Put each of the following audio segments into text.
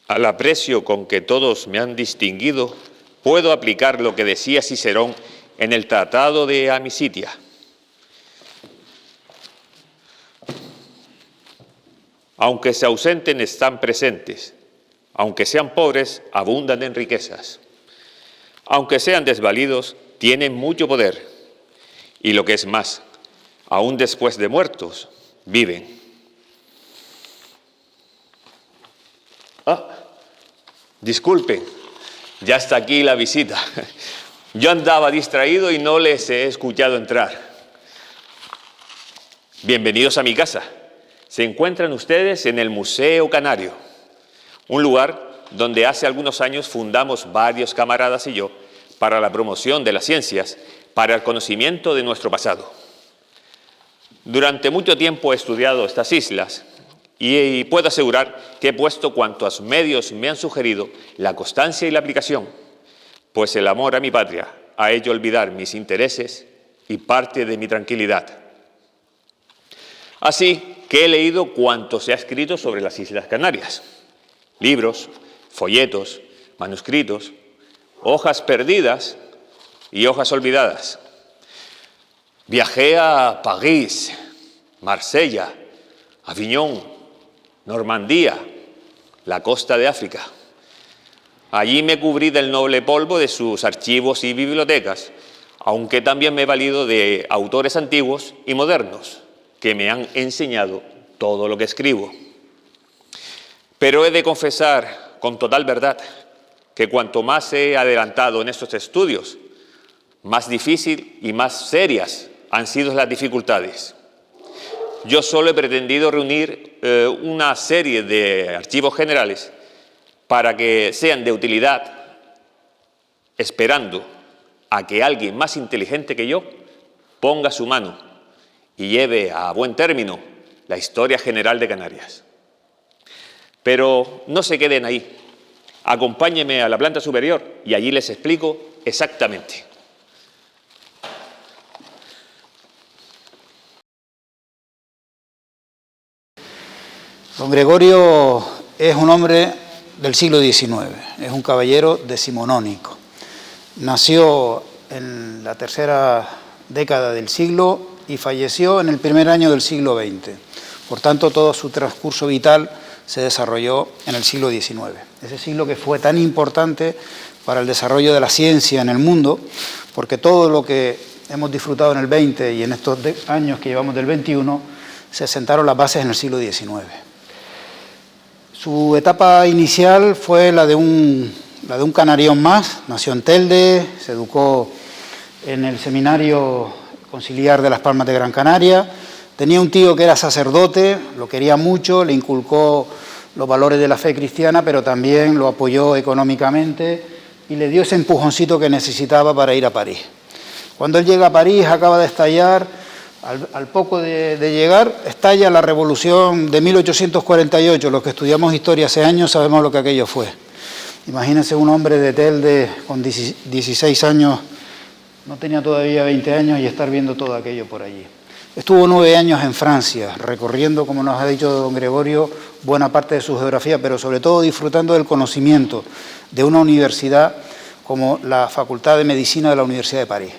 Al aprecio con que todos me han distinguido, puedo aplicar lo que decía Cicerón en el Tratado de Amicitia. Aunque se ausenten, están presentes. Aunque sean pobres, abundan en riquezas. Aunque sean desvalidos, tienen mucho poder. Y lo que es más, aún después de muertos, viven. Disculpen, ya está aquí la visita. Yo andaba distraído y no les he escuchado entrar. Bienvenidos a mi casa. Se encuentran ustedes en el Museo Canario, un lugar donde hace algunos años fundamos varios camaradas y yo para la promoción de las ciencias, para el conocimiento de nuestro pasado. Durante mucho tiempo he estudiado estas islas y puedo asegurar que he puesto cuantos medios me han sugerido la constancia y la aplicación, pues el amor a mi patria ha hecho olvidar mis intereses y parte de mi tranquilidad. Así que he leído cuanto se ha escrito sobre las Islas Canarias: libros, folletos, manuscritos, hojas perdidas y hojas olvidadas. Viajé a París, Marsella, Aviñón, Normandía, la costa de África. Allí me cubrí del noble polvo de sus archivos y bibliotecas, aunque también me he valido de autores antiguos y modernos que me han enseñado todo lo que escribo. Pero he de confesar con total verdad que cuanto más he adelantado en estos estudios, más difícil y más serias han sido las dificultades. Yo solo he pretendido reunir una serie de archivos generales para que sean de utilidad, esperando a que alguien más inteligente que yo ponga su mano y lleve a buen término la historia general de Canarias. Pero no se queden ahí. Acompáñenme a la planta superior y allí les explico exactamente. Don Gregorio es un hombre del siglo XIX, es un caballero decimonónico. Nació en la tercera década del siglo y falleció en el primer año del siglo XX. Por tanto, todo su transcurso vital se desarrolló en el siglo XIX. Ese siglo que fue tan importante para el desarrollo de la ciencia en el mundo, porque todo lo que hemos disfrutado en el XX y en estos años que llevamos del XXI, se sentaron las bases en el siglo XIX. Su etapa inicial fue la de un canarión más. Nació en Telde, se educó en el Seminario Conciliar de Las Palmas de Gran Canaria. Tenía un tío que era sacerdote, lo quería mucho, le inculcó los valores de la fe cristiana, pero también lo apoyó económicamente y le dio ese empujoncito que necesitaba para ir a París. Cuando él llega a París, acaba de estallar. Al poco de llegar, estalla la Revolución de 1848. Los que estudiamos historia hace años sabemos lo que aquello fue. Imagínense un hombre de Telde con 16 años, no tenía todavía 20 años, y estar viendo todo aquello por allí. Estuvo 9 años en Francia, recorriendo, como nos ha dicho don Gregorio, buena parte de su geografía, pero sobre todo disfrutando del conocimiento de una universidad como la Facultad de Medicina de la Universidad de París.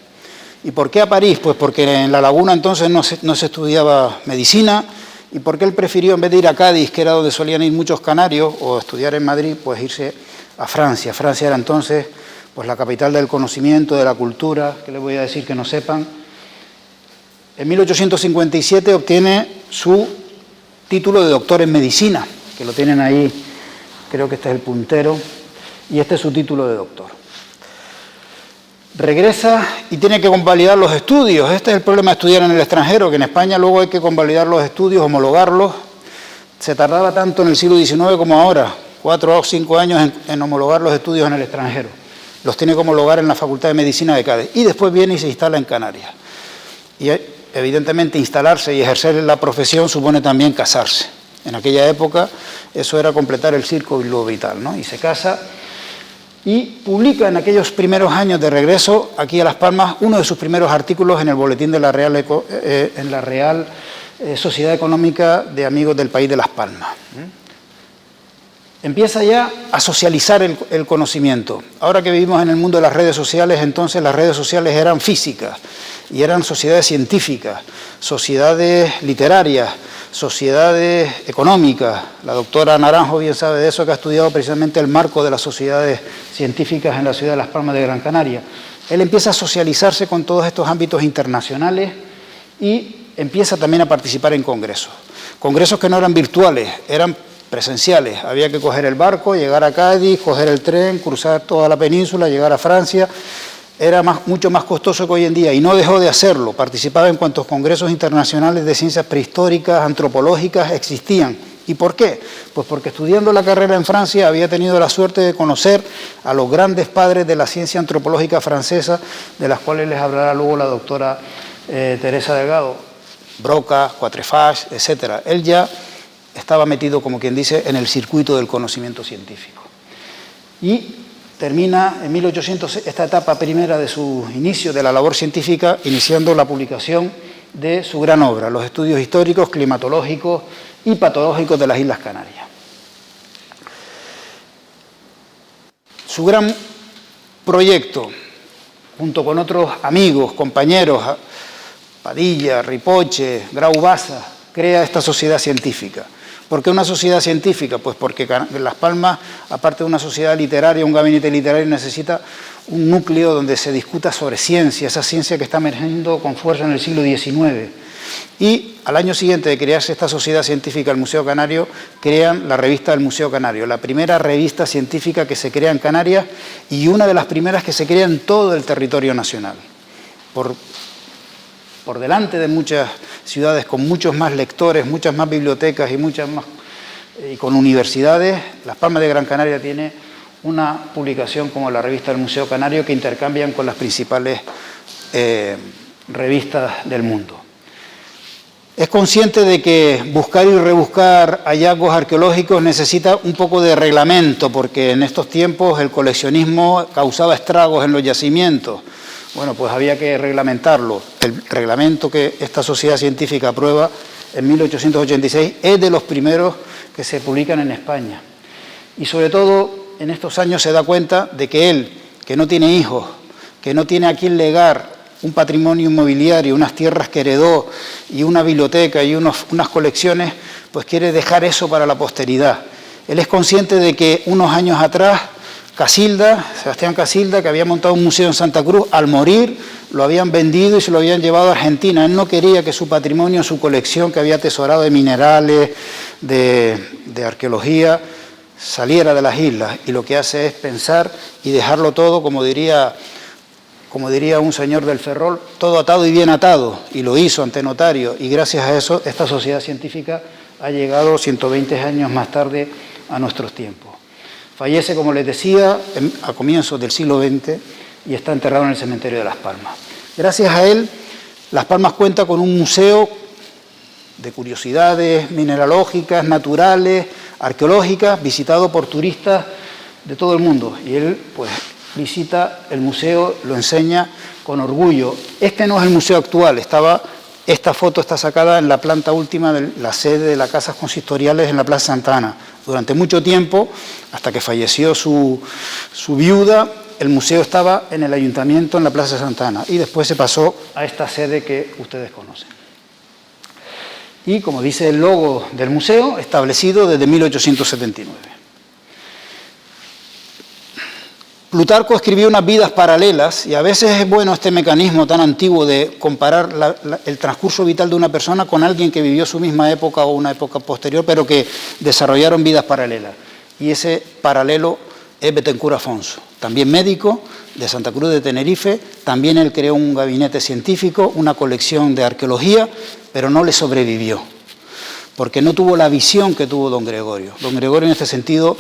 ¿Y por qué a París? Pues porque en La Laguna entonces no se estudiaba medicina. ¿Y por qué él prefirió, en vez de ir a Cádiz, que era donde solían ir muchos canarios, o estudiar en Madrid, pues irse a Francia? Francia era entonces pues la capital del conocimiento, de la cultura, que les voy a decir que no sepan. En 1857 obtiene su título de doctor en medicina, que lo tienen ahí, creo que este es el puntero, y este es su título de doctor. Regresa y tiene que convalidar los estudios. Este es el problema de estudiar en el extranjero, que en España luego hay que convalidar los estudios, homologarlos. Se tardaba tanto en el siglo XIX como ahora, 4 o 5 años en homologar los estudios en el extranjero. Los tiene que homologar en la Facultad de Medicina de Cádiz. Y después viene y se instala en Canarias. Y evidentemente instalarse y ejercer la profesión supone también casarse. En aquella época eso era completar el círculo vital, ¿no? Y se casa y publica en aquellos primeros años de regreso aquí a Las Palmas uno de sus primeros artículos en el boletín de la Real Sociedad Económica de Amigos del País de Las Palmas. empieza ya a socializar el conocimiento. Ahora que vivimos en el mundo de las redes sociales, entonces las redes sociales eran físicas y eran sociedades científicas, sociedades literarias, sociedades económicas. La doctora Naranjo bien sabe de eso, que ha estudiado precisamente el marco de las sociedades científicas en la ciudad de Las Palmas de Gran Canaria. Él empieza a socializarse con todos estos ámbitos internacionales y empieza también a participar en congresos. Congresos que no eran virtuales, eran presenciales. Había que coger el barco, llegar a Cádiz, coger el tren, cruzar toda la península, llegar a Francia. Era mucho más costoso que hoy en día y no dejó de hacerlo. Participaba en cuantos congresos internacionales de ciencias prehistóricas, antropológicas existían. ¿Y por qué? Pues porque estudiando la carrera en Francia había tenido la suerte de conocer a los grandes padres de la ciencia antropológica francesa, de las cuales les hablará luego la doctora Teresa Delgado, Broca, Quatrefages, etc. Él ya estaba metido, como quien dice, en el circuito del conocimiento científico. Y termina en 1800 esta etapa primera de su inicio de la labor científica, iniciando la publicación de su gran obra, los estudios históricos, climatológicos y patológicos de las Islas Canarias. Su gran proyecto, junto con otros amigos, compañeros, Padilla, Ripoche, Grau Bassa, crea esta sociedad científica. ¿Por qué una sociedad científica? Pues porque Las Palmas, aparte de una sociedad literaria, un gabinete literario, necesita un núcleo donde se discuta sobre ciencia, esa ciencia que está emergiendo con fuerza en el siglo XIX. Y al año siguiente de crearse esta sociedad científica, el Museo Canario, crean la revista del Museo Canario, la primera revista científica que se crea en Canarias y una de las primeras que se crea en todo el territorio nacional. Por delante de muchas ciudades con muchos más lectores, muchas más bibliotecas y con universidades, Las Palmas de Gran Canaria tiene una publicación como la revista del Museo Canario que intercambian con las principales revistas del mundo. Es consciente de que buscar y rebuscar hallazgos arqueológicos necesita un poco de reglamento, porque en estos tiempos el coleccionismo causaba estragos en los yacimientos. Bueno, pues había que reglamentarlo. El reglamento que esta sociedad científica aprueba en 1886 es de los primeros que se publican en España. Y sobre todo, en estos años se da cuenta de que él, que no tiene hijos, que no tiene a quién legar un patrimonio inmobiliario, unas tierras que heredó y una biblioteca y unas colecciones, pues quiere dejar eso para la posteridad. Él es consciente de que unos años atrás Casilda, Sebastián Casilda, que había montado un museo en Santa Cruz, al morir lo habían vendido y se lo habían llevado a Argentina. Él no quería que su patrimonio, su colección que había atesorado de minerales, de arqueología, saliera de las islas. Y lo que hace es pensar y dejarlo todo, como diría un señor del Ferrol, todo atado y bien atado. Y lo hizo ante notario. Y gracias a eso, esta sociedad científica ha llegado 120 años más tarde a nuestros tiempos. Fallece, como les decía, a comienzos del siglo XX y está enterrado en el cementerio de Las Palmas. Gracias a él, Las Palmas cuenta con un museo de curiosidades mineralógicas, naturales, arqueológicas, visitado por turistas de todo el mundo. Y él, pues, visita el museo, lo enseña con orgullo. Este no es el museo actual, esta foto está sacada en la planta última de la sede de las casas consistoriales en la Plaza Santa Ana. Durante mucho tiempo, hasta que falleció su viuda, el museo estaba en el ayuntamiento en la Plaza Santa Ana y después se pasó a esta sede que ustedes conocen. Y, como dice el logo del museo, establecido desde 1879. Plutarco escribió unas vidas paralelas y a veces es bueno este mecanismo tan antiguo de comparar el transcurso vital de una persona con alguien que vivió su misma época o una época posterior, pero que desarrollaron vidas paralelas. Y ese paralelo es Betancur Afonso, también médico de Santa Cruz de Tenerife, también él creó un gabinete científico, una colección de arqueología, pero no le sobrevivió, porque no tuvo la visión que tuvo don Gregorio. Don Gregorio en este sentido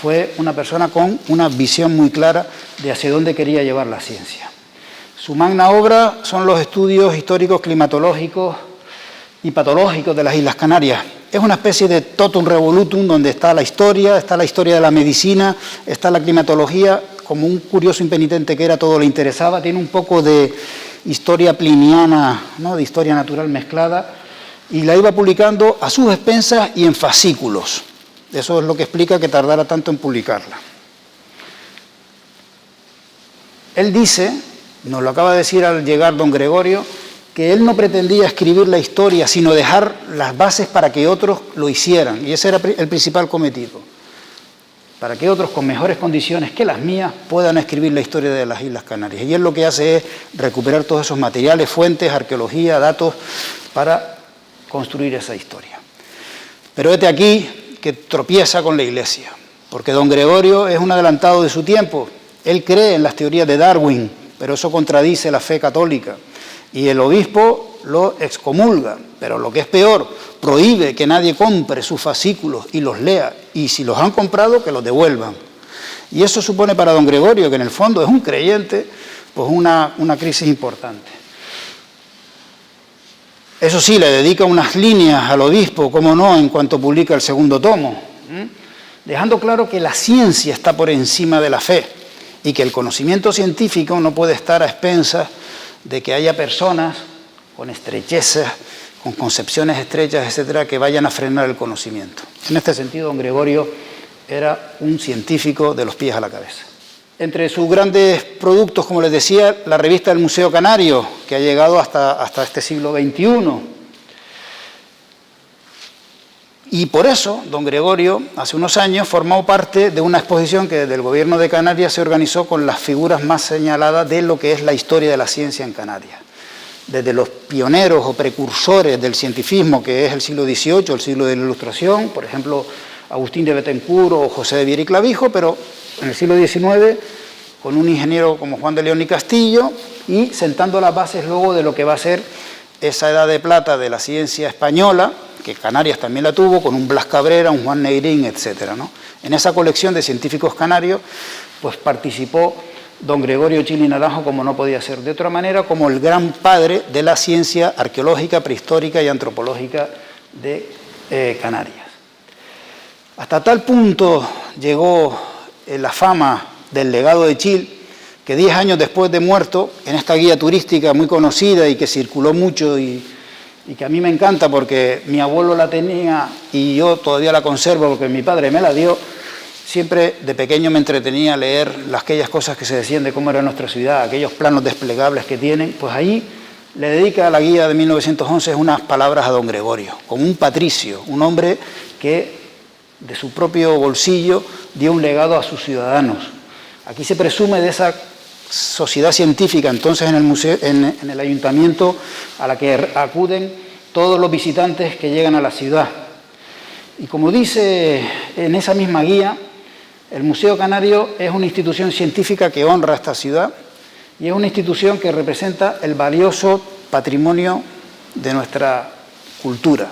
fue una persona con una visión muy clara de hacia dónde quería llevar la ciencia. Su magna obra son los estudios históricos, climatológicos y patológicos de las Islas Canarias. Es una especie de totum revolutum donde está la historia de la medicina, está la climatología, como un curioso impenitente que era, todo le interesaba. Tiene un poco de historia pliniana, ¿no?, de historia natural mezclada, y la iba publicando a sus expensas y en fascículos. Eso es lo que explica que tardara tanto en publicarla. Él dice, nos lo acaba de decir al llegar don Gregorio, que él no pretendía escribir la historia, sino dejar las bases para que otros lo hicieran. Y ese era el principal cometido. Para que otros con mejores condiciones que las mías puedan escribir la historia de las Islas Canarias. Y él lo que hace es recuperar todos esos materiales, fuentes, arqueología, datos, para construir esa historia. Pero este aquí que tropieza con la Iglesia, porque don Gregorio es un adelantado de su tiempo. Él cree en las teorías de Darwin, pero eso contradice la fe católica. Y el obispo lo excomulga, pero lo que es peor, prohíbe que nadie compre sus fascículos y los lea, y si los han comprado, que los devuelvan. Y eso supone para don Gregorio, que en el fondo es un creyente, pues una crisis importante. Eso sí, le dedica unas líneas al obispo, cómo no, en cuanto publica el segundo tomo, dejando claro que la ciencia está por encima de la fe y que el conocimiento científico no puede estar a expensas de que haya personas con estrecheces, con concepciones estrechas, etcétera, que vayan a frenar el conocimiento. En este sentido, don Gregorio era un científico de los pies a la cabeza. Entre sus grandes productos, como les decía, la revista del Museo Canario, que ha llegado hasta este siglo XXI. Y por eso, don Gregorio, hace unos años, formó parte de una exposición que desde el Gobierno de Canarias se organizó con las figuras más señaladas de lo que es la historia de la ciencia en Canarias. Desde los pioneros o precursores del cientifismo, que es el siglo XVIII, el siglo de la Ilustración, por ejemplo, Agustín de Betancourt o José de Viera y Clavijo, pero en el siglo XIX, con un ingeniero como Juan de León y Castillo, y sentando las bases luego de lo que va a ser esa edad de plata de la ciencia española, que Canarias también la tuvo, con un Blas Cabrera, un Juan Negrín, etcétera, ¿no? En esa colección de científicos canarios, pues participó don Gregorio Chili Naranjo, como no podía ser de otra manera, como el gran padre de la ciencia arqueológica, prehistórica y antropológica de Canarias. Hasta tal punto llegó la fama del legado de Chil, que 10 años después de muerto, en esta guía turística muy conocida y que circuló mucho y que a mí me encanta porque mi abuelo la tenía y yo todavía la conservo porque mi padre me la dio, siempre de pequeño me entretenía leer aquellas cosas que se decían de cómo era nuestra ciudad, aquellos planos desplegables que tienen, pues ahí le dedica a la guía de 1911 unas palabras a don Gregorio, como un patricio, un hombre que de su propio bolsillo dio un legado a sus ciudadanos. Aquí se presume de esa sociedad científica, entonces en el museo, en el ayuntamiento, a la que acuden todos los visitantes que llegan a la ciudad. Y como dice en esa misma guía, el Museo Canario es una institución científica que honra a esta ciudad y es una institución que representa el valioso patrimonio de nuestra cultura.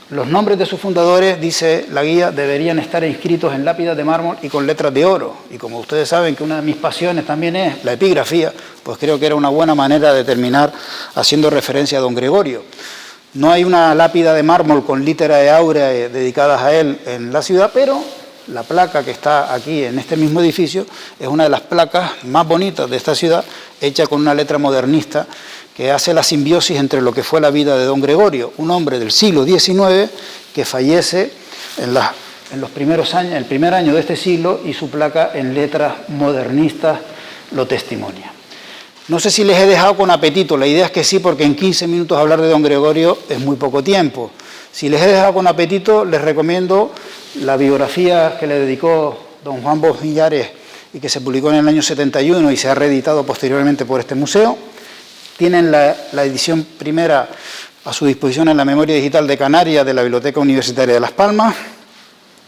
Los nombres de sus fundadores, dice la guía, deberían estar inscritos en lápidas de mármol y con letras de oro. Y como ustedes saben que una de mis pasiones también es la epigrafía, pues creo que era una buena manera de terminar haciendo referencia a don Gregorio. No hay una lápida de mármol con litera de áurea dedicadas a él en la ciudad, pero la placa que está aquí en este mismo edificio es una de las placas más bonitas de esta ciudad, hecha con una letra modernista, que hace la simbiosis entre lo que fue la vida de don Gregorio, un hombre del siglo XIX que fallece en los primeros años, el primer año de este siglo, y su placa en letras modernistas lo testimonia. No sé si les he dejado con apetito, la idea es que sí, porque en 15 minutos hablar de don Gregorio es muy poco tiempo. Si les he dejado con apetito, les recomiendo la biografía que le dedicó don Juan Bosch Millares y que se publicó en el año 71 y se ha reeditado posteriormente por este museo. Tienen la edición primera a su disposición en la memoria digital de Canarias de la Biblioteca Universitaria de Las Palmas,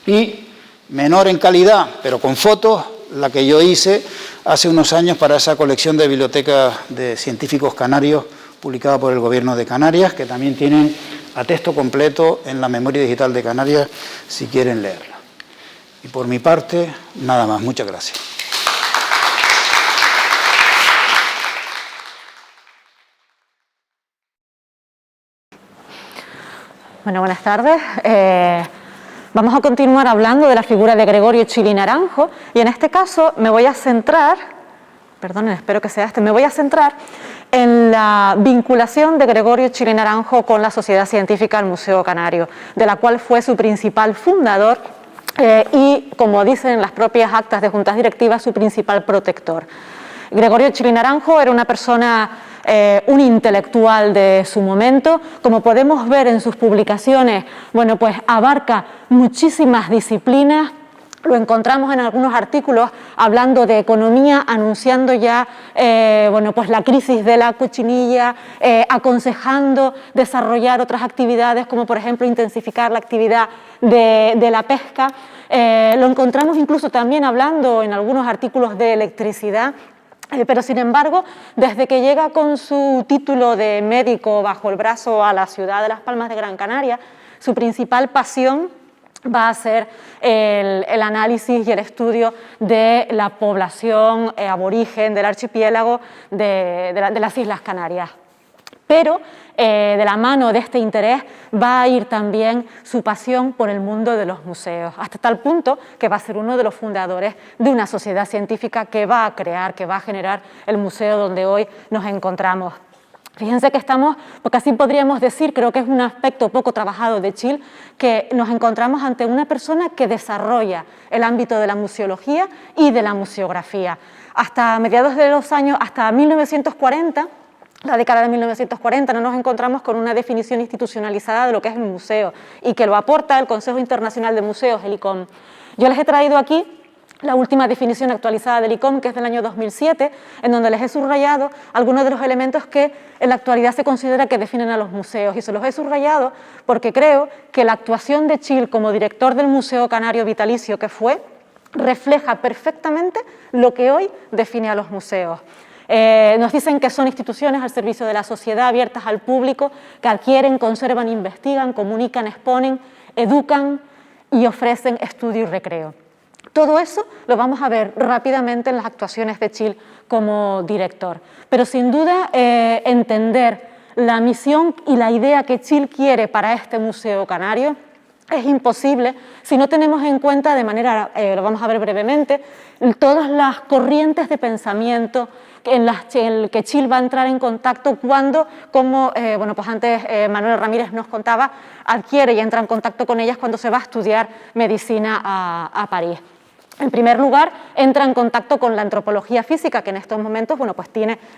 y menor en calidad, pero con fotos, la que yo hice hace unos años para esa colección de bibliotecas de científicos canarios publicada por el Gobierno de Canarias, que también tienen a texto completo en la memoria digital de Canarias si quieren leerla. Y por mi parte, nada más. Muchas gracias. Bueno, buenas tardes. Vamos a continuar hablando de la figura de Gregorio Chili Naranjo y en este caso me voy a centrar perdonen, espero que sea este, me voy a centrar en la vinculación de Gregorio Chil y Naranjo con la Sociedad Científica del Museo Canario, de la cual fue su principal fundador y, como dicen en las propias actas de juntas directivas, su principal protector. Gregorio Chil y Naranjo era una persona, un intelectual de su momento. Como podemos ver en sus publicaciones, bueno, pues abarca muchísimas disciplinas. Lo encontramos en algunos artículos hablando de economía, anunciando ya bueno, pues la crisis de la cochinilla, aconsejando desarrollar otras actividades como por ejemplo intensificar la actividad de la pesca. Lo encontramos incluso también hablando en algunos artículos de electricidad. Pero sin embargo, desde que llega con su título de médico bajo el brazo a la ciudad de Las Palmas de Gran Canaria, su principal pasión va a ser el análisis y el estudio de la población aborigen del archipiélago de las Islas Canarias. Pero de la mano de este interés va a ir también su pasión por el mundo de los museos, hasta tal punto que va a ser uno de los fundadores de una sociedad científica que va a crear, que va a generar el museo donde hoy nos encontramos. Fíjense que estamos, porque así podríamos decir, creo que es un aspecto poco trabajado de Chil, que nos encontramos ante una persona que desarrolla el ámbito de la museología y de la museografía. Hasta mediados de los años, hasta 1940, la década de 1940, no nos encontramos con una definición institucionalizada de lo que es el museo y que lo aporta el Consejo Internacional de Museos, el ICOM. Yo les he traído aquí la última definición actualizada del ICOM, que es del año 2007, en donde les he subrayado algunos de los elementos que en la actualidad se considera que definen a los museos. Y se los he subrayado porque creo que la actuación de Chil como director del Museo Canario Vitalicio que fue, refleja perfectamente lo que hoy define a los museos. Nos dicen que son instituciones al servicio de la sociedad, abiertas al público, que adquieren, conservan, investigan, comunican, exponen, educan y ofrecen estudio y recreo. Todo eso lo vamos a ver rápidamente en las actuaciones de Chil como director. Pero sin duda entender la misión y la idea que Chil quiere para este Museo Canario es imposible si no tenemos en cuenta de manera, lo vamos a ver brevemente, todas las corrientes de pensamiento en las que Chil va a entrar en contacto cuando, como bueno, pues antes Manuel Ramírez nos contaba, adquiere y entra en contacto con ellas cuando se va a estudiar medicina a París. En primer lugar, entra en contacto con la antropología física, que en estos momentos bueno, pues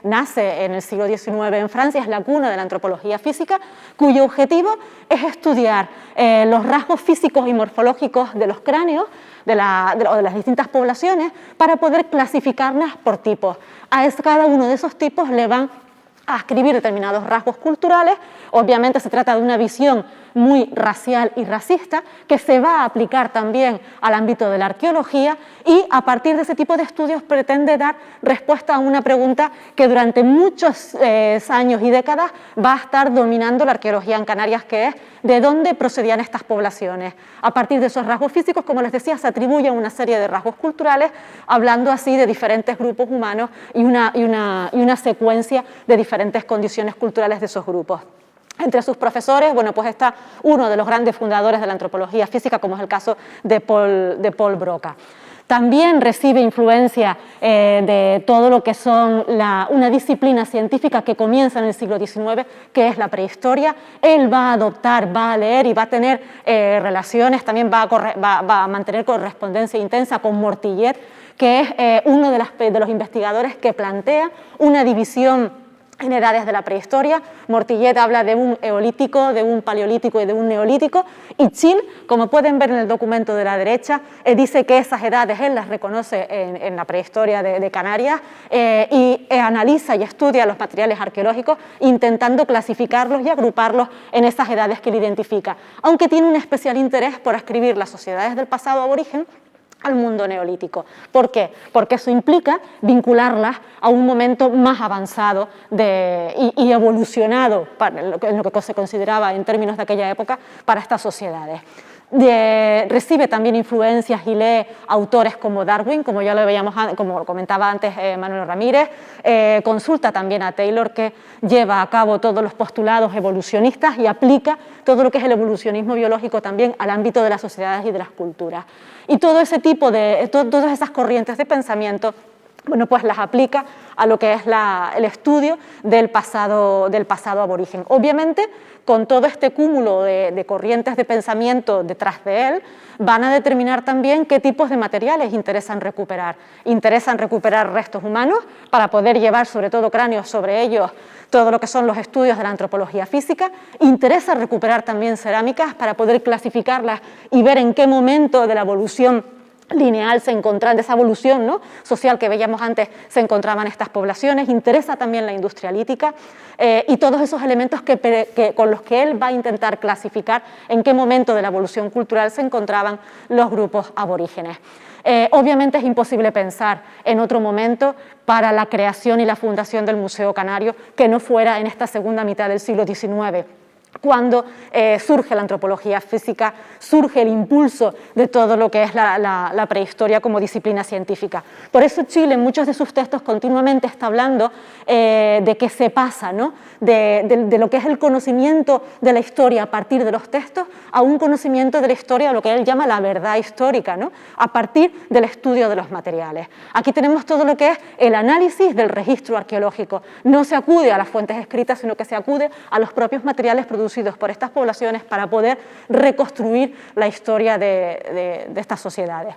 nace en el siglo XIX en Francia, es la cuna de la antropología física, cuyo objetivo es estudiar los rasgos físicos y morfológicos de los cráneos de las distintas poblaciones para poder clasificarlas por tipos. A cada uno de esos tipos le van a escribir determinados rasgos culturales. Obviamente se trata de una visión muy racial y racista que se va a aplicar también al ámbito de la arqueología y a partir de ese tipo de estudios pretende dar respuesta a una pregunta que durante muchos años y décadas va a estar dominando la arqueología en Canarias, que es de dónde procedían estas poblaciones. A partir de esos rasgos físicos, como les decía, se atribuyen una serie de rasgos culturales, hablando así de diferentes grupos humanos y una secuencia de diferentes condiciones culturales de esos grupos. Entre sus profesores, bueno, pues está uno de los grandes fundadores de la antropología física, como es el caso de Paul Broca. También recibe influencia de todo lo que son una disciplina científica que comienza en el siglo XIX, que es la prehistoria. Él va a adoptar, va a leer y va a tener relaciones, también va a mantener correspondencia intensa con Mortillet, que es uno de los investigadores que plantea una división en edades de la prehistoria. Mortillet habla de un eolítico, de un paleolítico y de un neolítico, y Chil, como pueden ver en el documento de la derecha, dice que esas edades él las reconoce en la prehistoria de Canarias y analiza y estudia los materiales arqueológicos intentando clasificarlos y agruparlos en esas edades que él identifica, aunque tiene un especial interés por escribir las sociedades del pasado aborigen al mundo neolítico. ¿Por qué? Porque eso implica vincularlas a un momento más avanzado y evolucionado en lo que se consideraba en términos de aquella época para estas sociedades. Recibe también influencias y lee autores como Darwin, como ya lo veíamos, como comentaba antes Manuel Ramírez, consulta también a Taylor, que lleva a cabo todos los postulados evolucionistas y aplica todo lo que es el evolucionismo biológico también al ámbito de las sociedades y de las culturas. Y todo ese tipo todas esas corrientes de pensamiento bueno, pues las aplica a lo que es el estudio del pasado aborigen. Obviamente, con todo este cúmulo de corrientes de pensamiento detrás de él, van a determinar también qué tipos de materiales interesan recuperar. Interesan recuperar restos humanos para poder llevar, sobre todo cráneos, sobre ellos todo lo que son los estudios de la antropología física. Interesa recuperar también cerámicas para poder clasificarlas y ver en qué momento de la evolución lineal se encontraban, de esa evolución, ¿no?, social que veíamos antes, se encontraban estas poblaciones. Interesa también la industria lítica y todos esos elementos con los que él va a intentar clasificar en qué momento de la evolución cultural se encontraban los grupos aborígenes. Obviamente es imposible pensar en otro momento para la creación y la fundación del Museo Canario que no fuera en esta segunda mitad del siglo XIX, cuando surge la antropología física, surge el impulso de todo lo que es la prehistoria como disciplina científica. Por eso Chile en muchos de sus textos continuamente está hablando de que se pasa, ¿no?, de lo que es el conocimiento de la historia a partir de los textos a un conocimiento de la historia, de lo que él llama la verdad histórica, ¿no?, a partir del estudio de los materiales. Aquí tenemos todo lo que es el análisis del registro arqueológico. No se acude a las fuentes escritas, sino que se acude a los propios materiales producidos por estas poblaciones para poder reconstruir la historia de estas sociedades.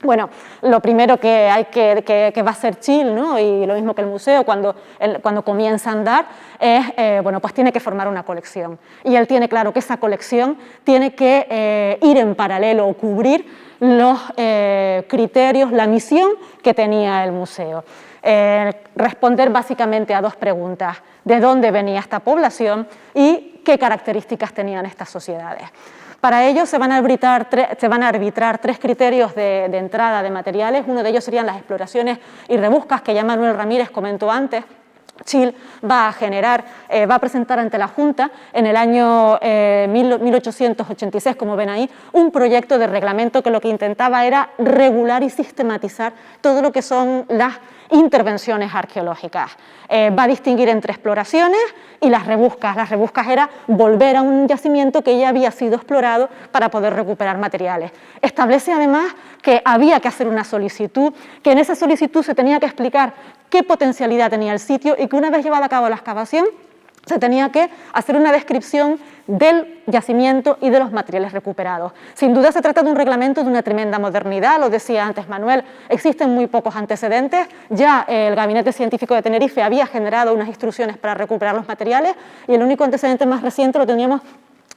Bueno, lo primero que va a hacer Chile, ¿no?, y lo mismo que el museo cuando comienza a andar, es, bueno, pues tiene que formar una colección. Y él tiene claro que esa colección tiene que ir en paralelo o cubrir los criterios, la misión que tenía el museo. Responder básicamente a dos preguntas: ¿de dónde venía esta población y qué características tenían estas sociedades? Para ello se van a arbitrar tres criterios de entrada de materiales. Uno de ellos serían las exploraciones y rebuscas que ya Manuel Ramírez comentó antes. Chile va a presentar ante la Junta en el año 1886, como ven ahí, un proyecto de reglamento que lo que intentaba era regular y sistematizar todo lo que son las intervenciones arqueológicas. Va a distinguir entre exploraciones y las rebuscas. Las rebuscas era volver a un yacimiento que ya había sido explorado para poder recuperar materiales. Establece además que había que hacer una solicitud, que en esa solicitud se tenía que explicar qué potencialidad tenía el sitio y que una vez llevada a cabo la excavación se tenía que hacer una descripción del yacimiento y de los materiales recuperados. Sin duda se trata de un reglamento de una tremenda modernidad, lo decía antes Manuel, existen muy pocos antecedentes, ya el Gabinete Científico de Tenerife había generado unas instrucciones para recuperar los materiales y el único antecedente más reciente lo teníamos,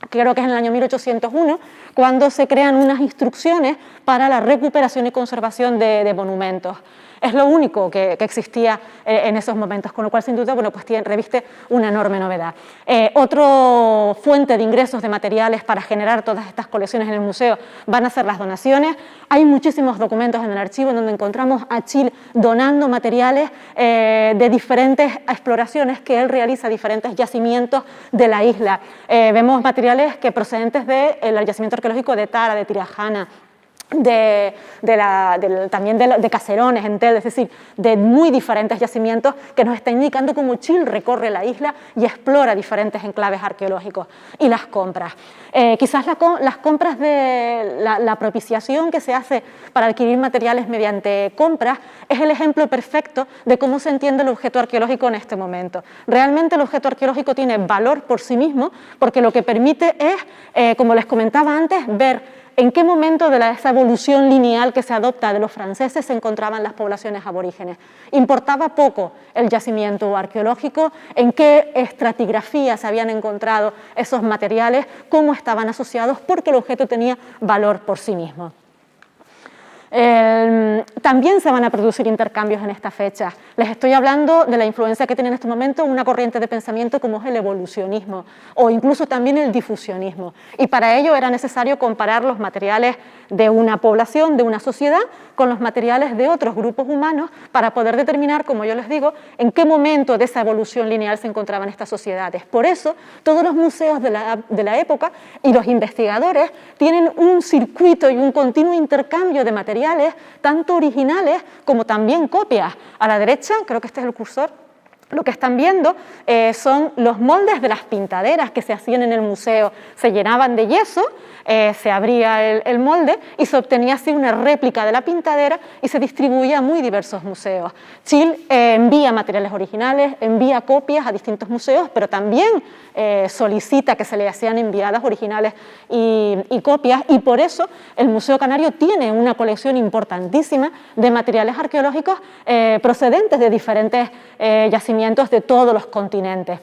creo que es en el año 1801, cuando se crean unas instrucciones para la recuperación y conservación de monumentos. Es lo único que existía en esos momentos, con lo cual sin duda, bueno, pues reviste una enorme novedad. Otra fuente de ingresos de materiales para generar todas estas colecciones en el museo van a ser las donaciones. Hay muchísimos documentos en el archivo en donde encontramos a Chile donando materiales de diferentes exploraciones que él realiza a diferentes yacimientos de la isla. Vemos materiales que procedentes del yacimiento arqueológico de Tara, de Tirajana, también de Caserones, en Telde, es decir, de muy diferentes yacimientos que nos está indicando cómo Chile recorre la isla y explora diferentes enclaves arqueológicos. Y las compras. Quizás las compras de la propiciación que se hace para adquirir materiales mediante compras es el ejemplo perfecto de cómo se entiende el objeto arqueológico en este momento. Realmente el objeto arqueológico tiene valor por sí mismo porque lo que permite es, como les comentaba antes, ver en qué momento de esa evolución lineal que se adopta de los franceses se encontraban las poblaciones aborígenes. Importaba poco el yacimiento arqueológico, en qué estratigrafía se habían encontrado esos materiales, cómo estaban asociados, porque el objeto tenía valor por sí mismo. También se van a producir intercambios en esta fecha. Les estoy hablando de la influencia que tiene en este momento una corriente de pensamiento como es el evolucionismo o incluso también el difusionismo. Y para ello era necesario comparar los materiales de una población, de una sociedad, con los materiales de otros grupos humanos para poder determinar, como yo les digo, en qué momento de esa evolución lineal se encontraban estas sociedades. Por eso, todos los museos de la época y los investigadores tienen un circuito y un continuo intercambio de materiales, tanto originales como también copias. A la derecha, creo que este es el cursor, Lo que están viendo son los moldes de las pintaderas que se hacían en el museo. Se llenaban de yeso, se abría el molde y se obtenía así una réplica de la pintadera y se distribuía a muy diversos museos. Chill envía materiales originales, envía copias a distintos museos, pero también solicita que se le sean enviadas originales y copias, y por eso el Museo Canario tiene una colección importantísima de materiales arqueológicos procedentes de diferentes yacimientos de todos los continentes.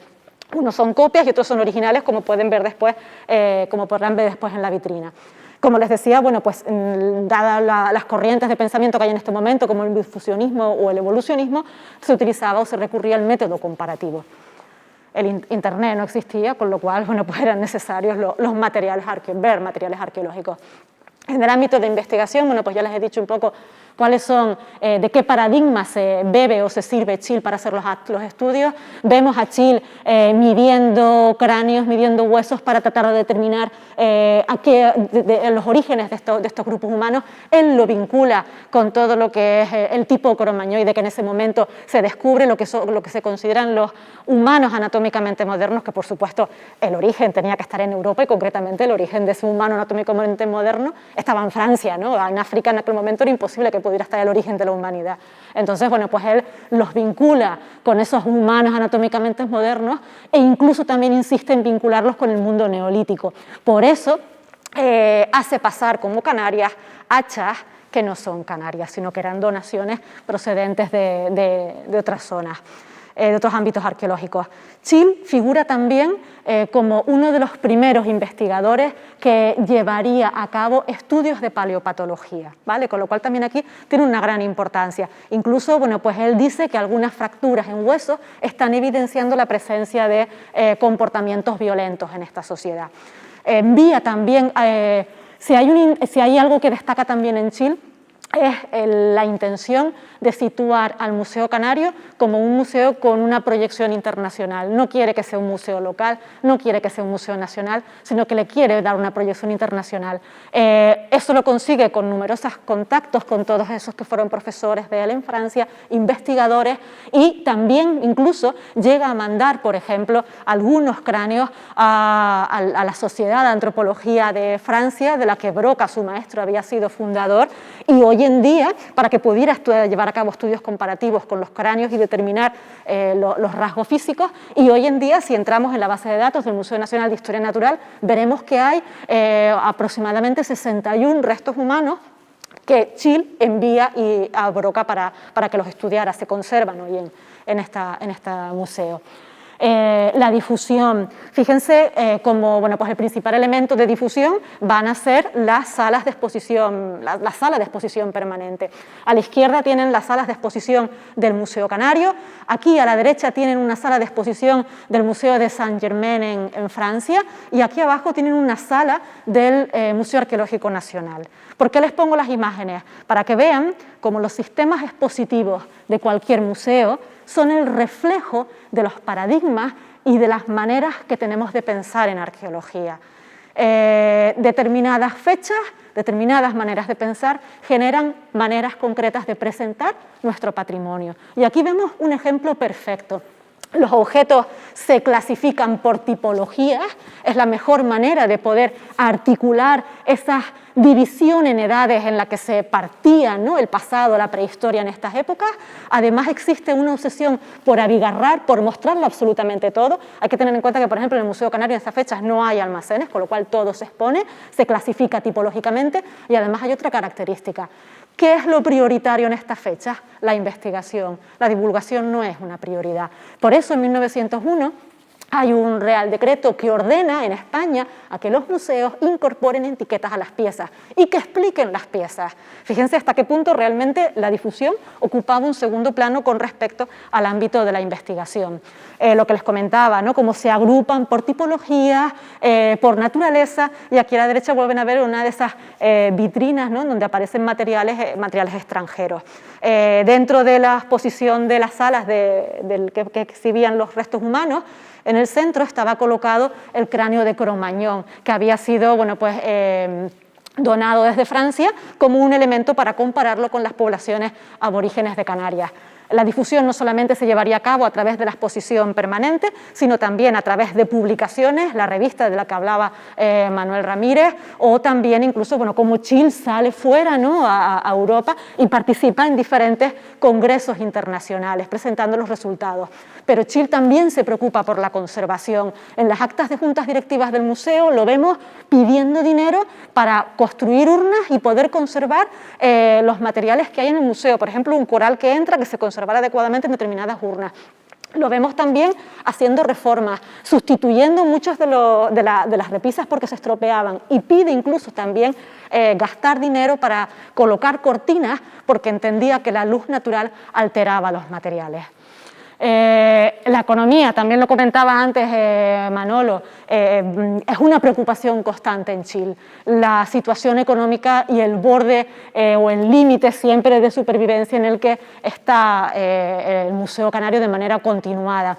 Unos son copias y otros son originales, como podrán ver después en la vitrina. Como les decía, bueno, pues dadas las corrientes de pensamiento que hay en este momento, como el difusionismo o el evolucionismo, se utilizaba o se recurría al método comparativo. El Internet no existía, con lo cual, bueno, pues eran necesarios los materiales arqueológicos. En el ámbito de investigación, bueno, pues ya les he dicho un poco cuáles son, de qué paradigma se bebe o se sirve Chill para hacer los estudios. Vemos a Chill midiendo cráneos, midiendo huesos para tratar de determinar los orígenes de estos grupos humanos. Él lo vincula con todo lo que es el tipo cromañoide que en ese momento se descubre, lo que se consideran los humanos anatómicamente modernos, que por supuesto el origen tenía que estar en Europa, y concretamente el origen de ese humano anatómicamente moderno estaba en Francia, ¿no? En África en aquel momento era imposible que pudiera estar el origen de la humanidad. Entonces, bueno, pues él los vincula con esos humanos anatómicamente modernos e incluso también insiste en vincularlos con el mundo neolítico. Por eso hace pasar como Canarias hachas que no son Canarias, sino que eran donaciones procedentes de otras zonas, de otros ámbitos arqueológicos. Chill figura también como uno de los primeros investigadores que llevaría a cabo estudios de paleopatología, ¿vale? Con lo cual también aquí tiene una gran importancia. Incluso, bueno, pues él dice que algunas fracturas en huesos están evidenciando la presencia de comportamientos violentos en esta sociedad. Envía también, si hay algo que destaca también en Chill, es la intención de situar al Museo Canario como un museo con una proyección internacional. No quiere que sea un museo local, no quiere que sea un museo nacional, sino que le quiere dar una proyección internacional. Eso lo consigue con numerosos contactos con todos esos que fueron profesores de él en Francia, investigadores, y también incluso llega a mandar, por ejemplo, algunos cráneos a la Sociedad de Antropología de Francia, de la que Broca, su maestro, había sido fundador, y hoy en día, para que pudiera llevar a cabo estudios comparativos con los cráneos y determinar los rasgos físicos, y hoy en día, si entramos en la base de datos del Museo Nacional de Historia Natural, veremos que hay aproximadamente 61 restos humanos que Chill envía a Broca para que los estudiara. Se conservan hoy en este museo. La difusión. Fíjense como bueno, pues el principal elemento de difusión van a ser las salas de exposición, la sala de exposición permanente. A la izquierda tienen las salas de exposición del Museo Canario, aquí a la derecha tienen una sala de exposición del Museo de Saint-Germain en Francia, y aquí abajo tienen una sala del Museo Arqueológico Nacional. ¿Por qué les pongo las imágenes? Para que vean cómo los sistemas expositivos de cualquier museo son el reflejo de los paradigmas y de las maneras que tenemos de pensar en arqueología. Determinadas fechas, determinadas maneras de pensar generan maneras concretas de presentar nuestro patrimonio. Y aquí vemos un ejemplo perfecto. Los objetos se clasifican por tipologías, es la mejor manera de poder articular esa división en edades en la que se partía, ¿no?, el pasado, la prehistoria en estas épocas. Además existe una obsesión por abigarrar, por mostrarlo absolutamente todo. Hay que tener en cuenta que, por ejemplo, en el Museo Canario en estas fechas no hay almacenes, con lo cual todo se expone, se clasifica tipológicamente, y además hay otra característica. ¿Qué es lo prioritario en estas fechas? La investigación. La divulgación no es una prioridad. Por eso en 1901 hay un Real Decreto que ordena en España a que los museos incorporen etiquetas a las piezas y que expliquen las piezas. Fíjense hasta qué punto realmente la difusión ocupaba un segundo plano con respecto al ámbito de la investigación. Lo que les comentaba, ¿no?, cómo se agrupan por tipologías, por naturaleza, y aquí a la derecha vuelven a ver una de esas vitrinas, ¿no?, donde aparecen materiales extranjeros. Dentro de la exposición de las salas que exhibían los restos humanos, en el centro estaba colocado el cráneo de Cro-Magnon, que había sido, bueno, pues, donado desde Francia como un elemento para compararlo con las poblaciones aborígenes de Canarias. La difusión no solamente se llevaría a cabo a través de la exposición permanente, sino también a través de publicaciones, la revista de la que hablaba Manuel Ramírez, o también incluso, bueno, como Chill sale fuera, ¿no?, a Europa y participa en diferentes congresos internacionales presentando los resultados. Pero Chill también se preocupa por la conservación. En las actas de juntas directivas del museo lo vemos pidiendo dinero para construir urnas y poder conservar los materiales que hay en el museo. Por ejemplo, un coral que entra, que se conservará adecuadamente en determinadas urnas. Lo vemos también haciendo reformas, sustituyendo muchos de las repisas porque se estropeaban, y pide incluso también gastar dinero para colocar cortinas porque entendía que la luz natural alteraba los materiales. La economía, también lo comentaba antes Manolo, es una preocupación constante en Chile. La situación económica y el borde o el límite siempre de supervivencia en el que está el Museo Canario de manera continuada.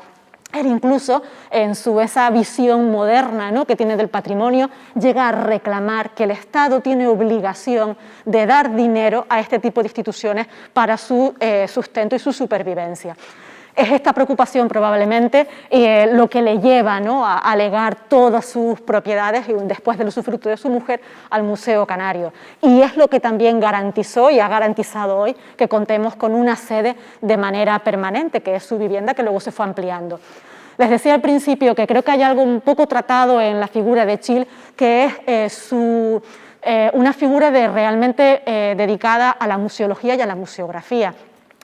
Él incluso, en esa visión moderna, ¿no?, que tiene del patrimonio, llega a reclamar que el Estado tiene obligación de dar dinero a este tipo de instituciones para su sustento y su supervivencia. Es esta preocupación probablemente lo que le lleva, ¿no?, a legar todas sus propiedades y después del usufructo de su mujer al Museo Canario. Y es lo que también garantizó y ha garantizado hoy que contemos con una sede de manera permanente, que es su vivienda, que luego se fue ampliando. Les decía al principio que creo que hay algo un poco tratado en la figura de Chill, que es una figura realmente dedicada a la museología y a la museografía.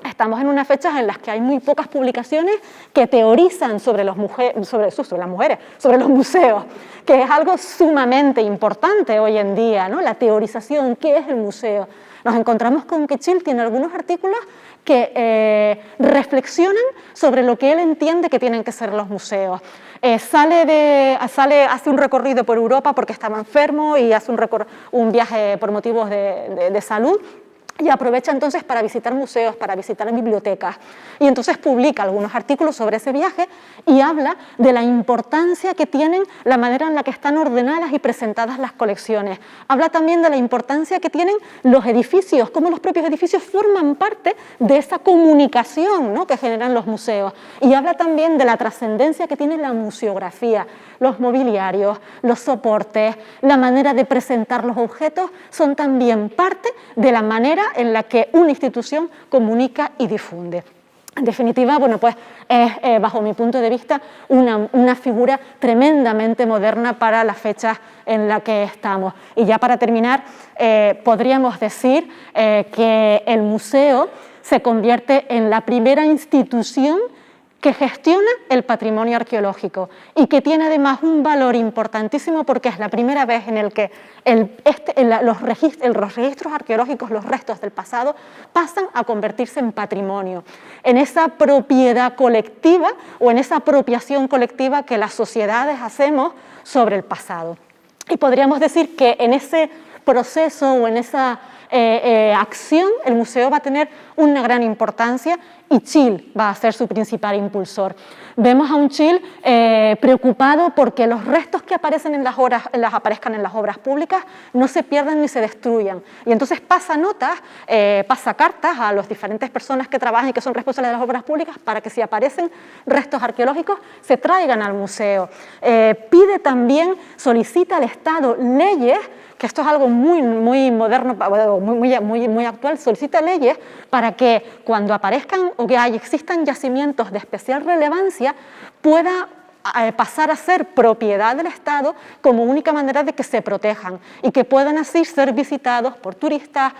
Estamos en unas fechas en las que hay muy pocas publicaciones que teorizan sobre las mujeres, sobre los museos, que es algo sumamente importante hoy en día, ¿no? La teorización, ¿qué es el museo? Nos encontramos con que Chill tiene algunos artículos que reflexionan sobre lo que él entiende que tienen que ser los museos. Hace un recorrido por Europa porque estaba enfermo y hace un viaje por motivos de salud. Y aprovecha entonces para visitar museos, para visitar bibliotecas. Y entonces publica algunos artículos sobre ese viaje y habla de la importancia que tienen la manera en la que están ordenadas y presentadas las colecciones. Habla también de la importancia que tienen los edificios, cómo los propios edificios forman parte de esa comunicación, ¿no?, que generan los museos. Y habla también de la trascendencia que tiene la museografía, los mobiliarios, los soportes, la manera de presentar los objetos, son también parte de la manera en la que una institución comunica y difunde. En definitiva, bueno, pues es, bajo mi punto de vista, una figura tremendamente moderna para las fechas en las que estamos. Y ya para terminar, podríamos decir que el museo se convierte en la primera institución que gestiona el patrimonio arqueológico y que tiene además un valor importantísimo porque es la primera vez en el que los registros arqueológicos, los restos del pasado, pasan a convertirse en patrimonio, en esa propiedad colectiva o en esa apropiación colectiva que las sociedades hacemos sobre el pasado. Y podríamos decir que en ese proceso o en esa acción el museo va a tener una gran importancia y Chill va a ser su principal impulsor. Vemos a un Chill preocupado porque los restos que aparecen aparezcan en las obras públicas no se pierdan ni se destruyan. Y entonces pasa cartas a las diferentes personas que trabajan y que son responsables de las obras públicas para que si aparecen restos arqueológicos se traigan al museo. Pide también, solicita al Estado leyes, que esto es algo muy moderno, muy actual, solicita leyes para que cuando aparezcan o que existan yacimientos de especial relevancia pueda pasar a ser propiedad del Estado como única manera de que se protejan y que puedan así ser visitados por turistas,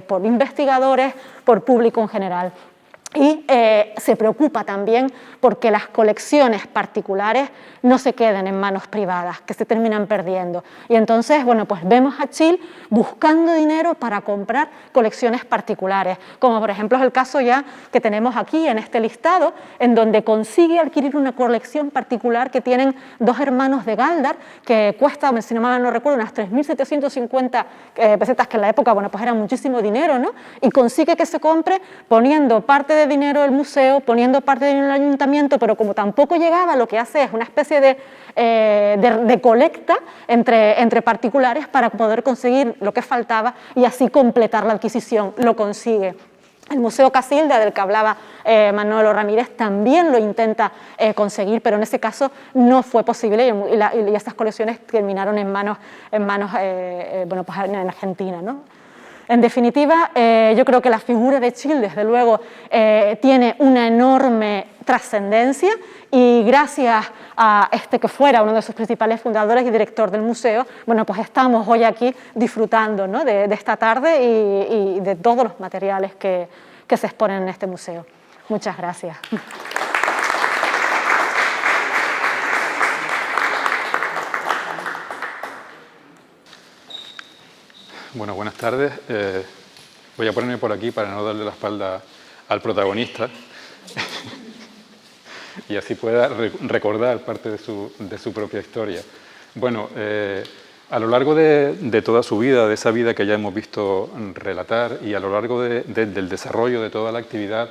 por investigadores, por público en general. Y se preocupa también porque las colecciones particulares no se queden en manos privadas, que se terminan perdiendo. Y entonces, bueno, pues vemos a Chill buscando dinero para comprar colecciones particulares, como por ejemplo es el caso ya que tenemos aquí en este listado, en donde consigue adquirir una colección particular que tienen dos hermanos de Galdar, que cuesta, si no mal no recuerdo, unas 3.750 pesetas, que en la época, bueno, pues era muchísimo dinero, ¿no? Y consigue que se compre poniendo parte de dinero del museo, poniendo parte de dinero del ayuntamiento, pero como tampoco llegaba, lo que hace es una especie de colecta entre particulares para poder conseguir lo que faltaba y así completar la adquisición. Lo consigue. El Museo Casilda, del que hablaba Manolo Ramírez, también lo intenta conseguir, pero en ese caso no fue posible y estas colecciones terminaron en manos bueno, pues en Argentina, ¿no? En definitiva, yo creo que la figura de Chil, desde luego, tiene una enorme trascendencia y gracias a que fuera uno de sus principales fundadores y director del museo, bueno, pues estamos hoy aquí disfrutando, ¿no?, de esta tarde y de todos los materiales que se exponen en este museo. Muchas gracias. Bueno, buenas tardes. Voy a ponerme por aquí para no darle la espalda al protagonista y así pueda recordar parte de su propia historia. Bueno, a lo largo de toda su vida, de esa vida que ya hemos visto relatar y a lo largo del desarrollo de toda la actividad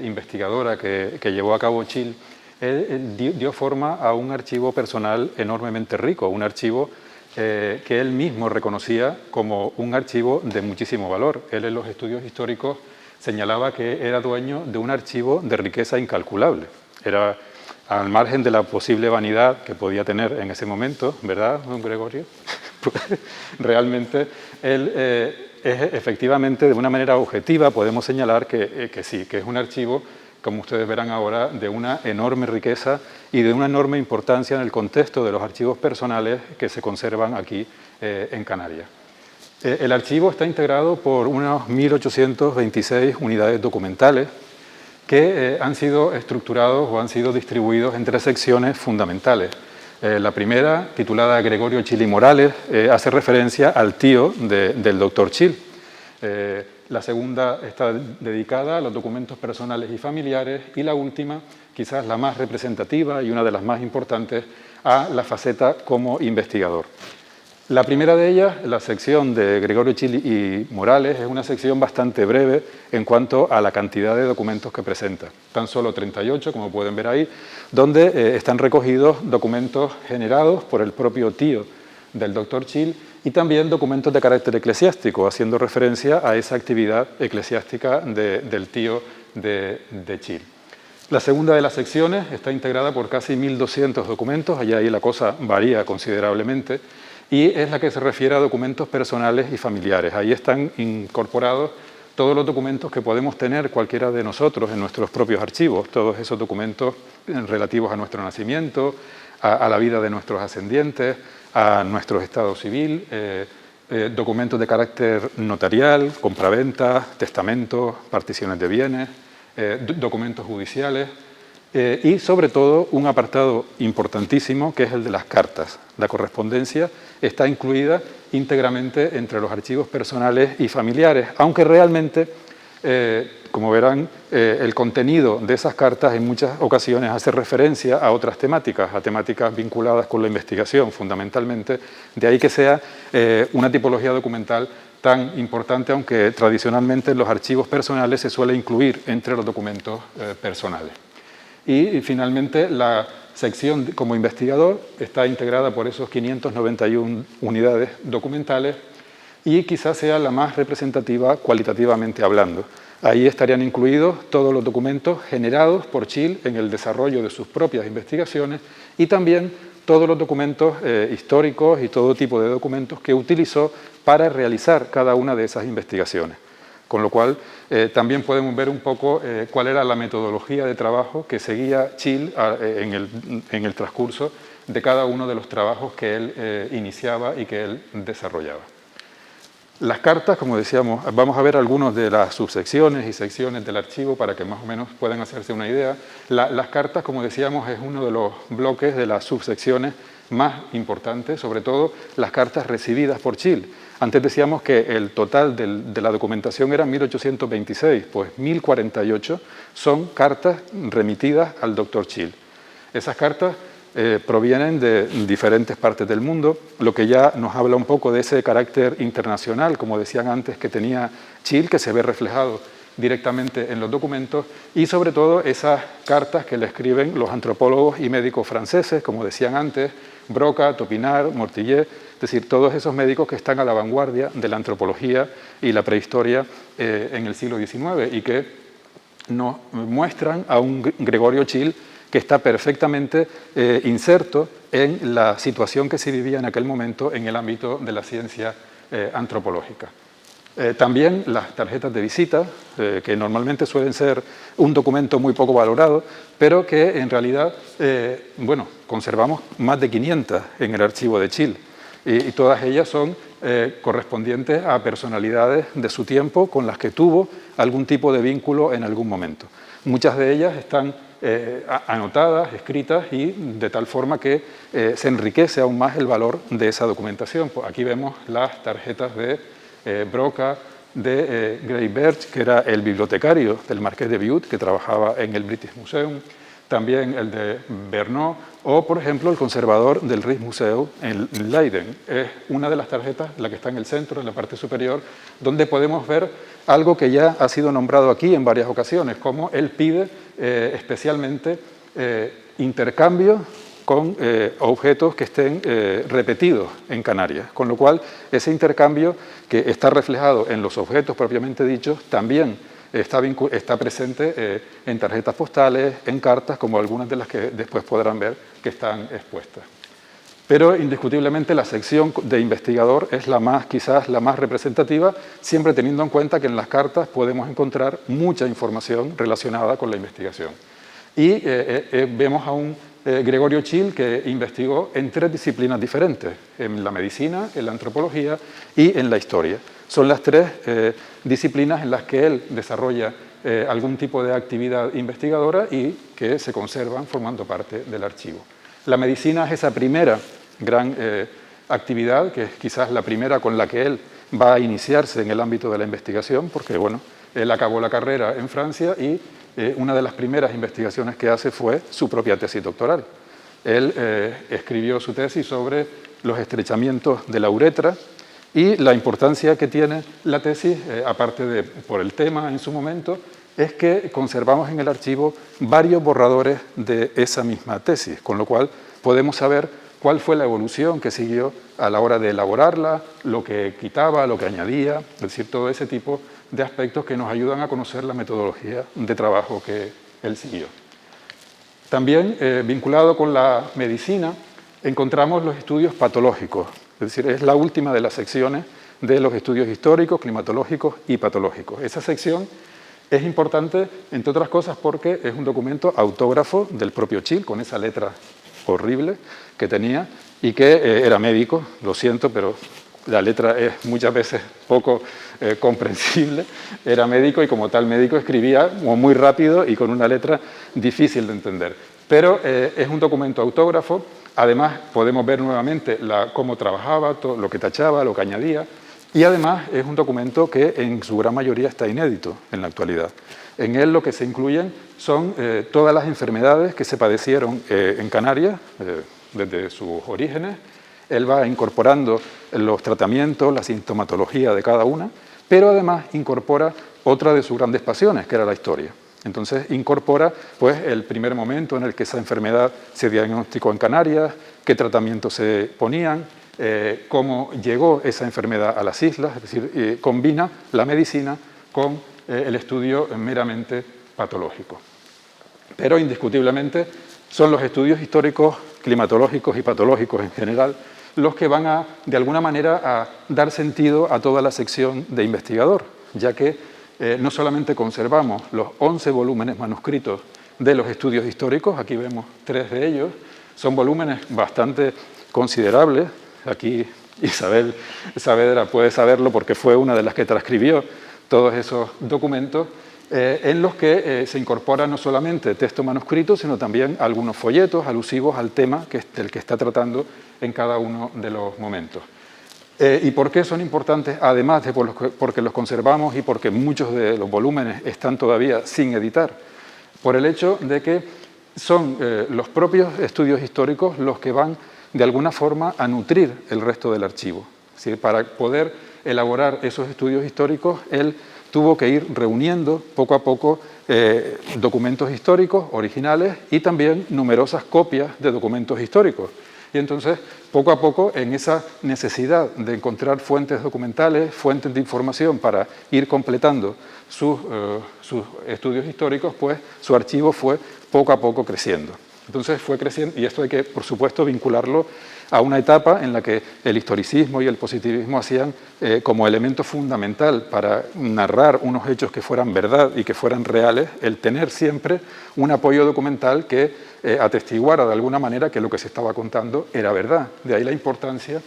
investigadora que llevó a cabo Chil, él dio forma a un archivo personal enormemente rico, un archivo que él mismo reconocía como un archivo de muchísimo valor. Él en los estudios históricos señalaba que era dueño de un archivo de riqueza incalculable. Era, al margen de la posible vanidad que podía tener en ese momento, ¿verdad, don Gregorio? Realmente él efectivamente, de una manera objetiva, podemos señalar que sí, que es un archivo, como ustedes verán ahora, de una enorme riqueza y de una enorme importancia en el contexto de los archivos personales que se conservan aquí en Canarias. El archivo está integrado por unas 1.826 unidades documentales que han sido estructurados o han sido distribuidos en 3 secciones fundamentales. La primera, titulada Gregorio Chil y Morales, hace referencia al tío del doctor Chil. La segunda está dedicada a los documentos personales y familiares y la última, quizás la más representativa y una de las más importantes, a la faceta como investigador. La primera de ellas, la sección de Gregorio Chil y Morales, es una sección bastante breve en cuanto a la cantidad de documentos que presenta. Tan solo 38, como pueden ver ahí, donde están recogidos documentos generados por el propio tío del doctor Chil y también documentos de carácter eclesiástico, haciendo referencia a esa actividad eclesiástica del tío de Chil. La segunda de las secciones está integrada por casi 1.200 documentos, allá ahí la cosa varía considerablemente, y es la que se refiere a documentos personales y familiares. Ahí están incorporados todos los documentos que podemos tener cualquiera de nosotros en nuestros propios archivos, todos esos documentos relativos a nuestro nacimiento, a la vida de nuestros ascendientes, a nuestro estado civil, documentos de carácter notarial, compraventa, testamentos, particiones de bienes, documentos judiciales y sobre todo un apartado importantísimo que es el de las cartas. La correspondencia está incluida íntegramente entre los archivos personales y familiares, aunque realmente, como verán, el contenido de esas cartas en muchas ocasiones hace referencia a otras temáticas, a temáticas vinculadas con la investigación fundamentalmente, de ahí que sea una tipología documental tan importante, aunque tradicionalmente en los archivos personales se suele incluir entre los documentos personales. Y finalmente la sección como investigador está integrada por esos 591 unidades documentales y quizás sea la más representativa cualitativamente hablando. Ahí estarían incluidos todos los documentos generados por Chil en el desarrollo de sus propias investigaciones y también todos los documentos históricos y todo tipo de documentos que utilizó para realizar cada una de esas investigaciones. Con lo cual, también podemos ver un poco cuál era la metodología de trabajo que seguía Chil en el transcurso de cada uno de los trabajos que él iniciaba y que él desarrollaba. Las cartas, como decíamos, vamos a ver algunas de las subsecciones y secciones del archivo para que más o menos puedan hacerse una idea. Las cartas, como decíamos, es uno de los bloques de las subsecciones más importantes, sobre todo las cartas recibidas por Chil. Antes decíamos que el total de la documentación era 1.826, pues 1.048 son cartas remitidas al doctor Chil. Esas cartas provienen de diferentes partes del mundo, lo que ya nos habla un poco de ese carácter internacional, como decían antes, que tenía Chil, que se ve reflejado directamente en los documentos, y sobre todo esas cartas que le escriben los antropólogos y médicos franceses, como decían antes, Broca, Topinard, Mortillet, es decir, todos esos médicos que están a la vanguardia de la antropología y la prehistoria en el siglo XIX y que nos muestran a un Gregorio Chill que está perfectamente inserto en la situación que se vivía en aquel momento en el ámbito de la ciencia antropológica. También las tarjetas de visita, que normalmente suelen ser un documento muy poco valorado, pero que en realidad, bueno, conservamos más de 500 en el archivo de Chill, y todas ellas son correspondientes a personalidades de su tiempo con las que tuvo algún tipo de vínculo en algún momento. Muchas de ellas están anotadas, escritas, y de tal forma que se enriquece aún más el valor de esa documentación. Pues aquí vemos las tarjetas de Broca, de Gray Birch, que era el bibliotecario del Marqués de Bute, que trabajaba en el British Museum, también el de Bernot, o por ejemplo el conservador del Rijksmuseum en Leiden. Es una de las tarjetas, la que está en el centro, en la parte superior, donde podemos ver algo que ya ha sido nombrado aquí en varias ocasiones, como él pide especialmente intercambio con objetos que estén repetidos en Canarias, con lo cual ese intercambio que está reflejado en los objetos propiamente dichos también está presente en tarjetas postales, en cartas, como algunas de las que después podrán ver que están expuestas. Pero indiscutiblemente la sección de investigador es quizás la más representativa, siempre teniendo en cuenta que en las cartas podemos encontrar mucha información relacionada con la investigación. Y vemos a un Gregorio Chill que investigó en 3 disciplinas diferentes, en la medicina, en la antropología y en la historia. Son las 3 disciplinas en las que él desarrolla algún tipo de actividad investigadora y que se conservan formando parte del archivo. La medicina es esa primera gran actividad, que es quizás la primera con la que él va a iniciarse en el ámbito de la investigación, porque bueno, él acabó la carrera en Francia y una de las primeras investigaciones que hace fue su propia tesis doctoral. Él escribió su tesis sobre los estrechamientos de la uretra y la importancia que tiene la tesis, aparte de por el tema en su momento, es que conservamos en el archivo varios borradores de esa misma tesis, con lo cual podemos saber cuál fue la evolución que siguió a la hora de elaborarla, lo que quitaba, lo que añadía, es decir, todo ese tipo de aspectos que nos ayudan a conocer la metodología de trabajo que él siguió. También, vinculado con la medicina, encontramos los estudios patológicos, es decir, es la última de las secciones de los estudios históricos, climatológicos y patológicos. Esa sección es importante, entre otras cosas, porque es un documento autógrafo del propio Chill, con esa letra horrible que tenía y que era médico, lo siento, pero la letra es muchas veces poco comprensible. Era médico y como tal médico escribía muy rápido y con una letra difícil de entender. Pero es un documento autógrafo, además podemos ver nuevamente cómo trabajaba, todo lo que tachaba, lo que añadía, y además es un documento que en su gran mayoría está inédito en la actualidad. En él lo que se incluyen son todas las enfermedades que se padecieron en Canarias desde sus orígenes. Él va incorporando los tratamientos, la sintomatología de cada una, pero además incorpora otra de sus grandes pasiones, que era la historia. Entonces incorpora pues, el primer momento en el que esa enfermedad se diagnosticó en Canarias, qué tratamientos se ponían, cómo llegó esa enfermedad a las islas, es decir, combina la medicina con el estudio meramente patológico. Pero indiscutiblemente son los estudios históricos, climatológicos y patológicos en general los que van de alguna manera a dar sentido a toda la sección de investigador, ya que no solamente conservamos los 11 volúmenes manuscritos de los estudios históricos, aquí vemos 3 de ellos, son volúmenes bastante considerables. Aquí Isabel Saavedra puede saberlo porque fue una de las que transcribió todos esos documentos, en los que se incorpora no solamente texto manuscrito, sino también algunos folletos alusivos al tema del que está tratando en cada uno de los momentos. ¿Y por qué son importantes? Además de porque los conservamos y porque muchos de los volúmenes están todavía sin editar, por el hecho de que son los propios estudios históricos los que van de alguna forma a nutrir el resto del archivo. Es decir, para poder elaborar esos estudios históricos, él tuvo que ir reuniendo poco a poco documentos históricos originales y también numerosas copias de documentos históricos. Y entonces, poco a poco, en esa necesidad de encontrar fuentes documentales, fuentes de información para ir completando sus estudios históricos, pues su archivo fue poco a poco creciendo. Entonces fue creciendo, y esto hay que, por supuesto, vincularlo a una etapa en la que el historicismo y el positivismo hacían como elemento fundamental para narrar unos hechos que fueran verdad y que fueran reales, el tener siempre un apoyo documental que atestiguara de alguna manera que lo que se estaba contando era verdad. De ahí la importancia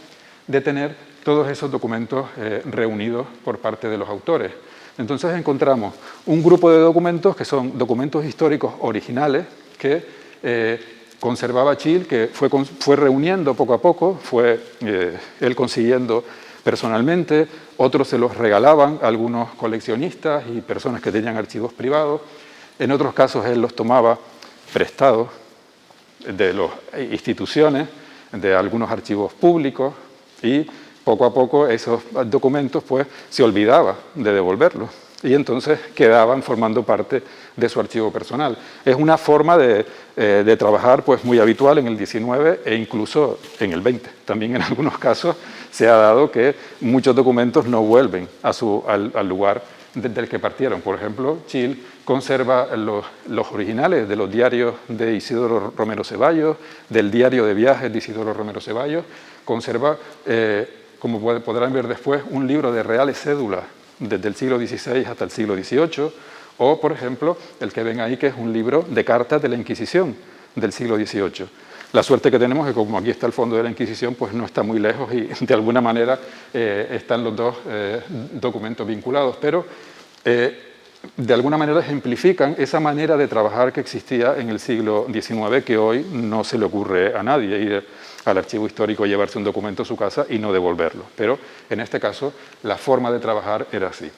de tener todos esos documentos reunidos por parte de los autores. Entonces encontramos un grupo de documentos que son documentos históricos originales que conservaba Child, que fue reuniendo poco a poco, fue él consiguiendo personalmente, otros se los regalaban a algunos coleccionistas y personas que tenían archivos privados, en otros casos él los tomaba prestados de las instituciones, de algunos archivos públicos, y poco a poco esos documentos pues se olvidaba de devolverlos y entonces quedaban formando parte de su archivo personal. Es una forma de trabajar pues muy habitual en el 19 e incluso en el 20. También en algunos casos se ha dado que muchos documentos no vuelven al lugar del que partieron. Por ejemplo, Child conserva los originales de los diarios de Isidoro Romero Ceballos, del diario de viajes de Isidoro Romero Ceballos, conserva, como podrán ver después, un libro de reales cédulas desde el siglo XVI hasta el siglo XVIII, o, por ejemplo, el que ven ahí, que es un libro de cartas de la Inquisición del siglo XVIII. La suerte que tenemos es que como aquí está el fondo de la Inquisición, pues no está muy lejos y de alguna manera están los dos documentos vinculados, pero de alguna manera ejemplifican esa manera de trabajar que existía en el siglo XIX, que hoy no se le ocurre a nadie ir al archivo histórico, llevarse un documento a su casa y no devolverlo. Pero en este caso la forma de trabajar era así.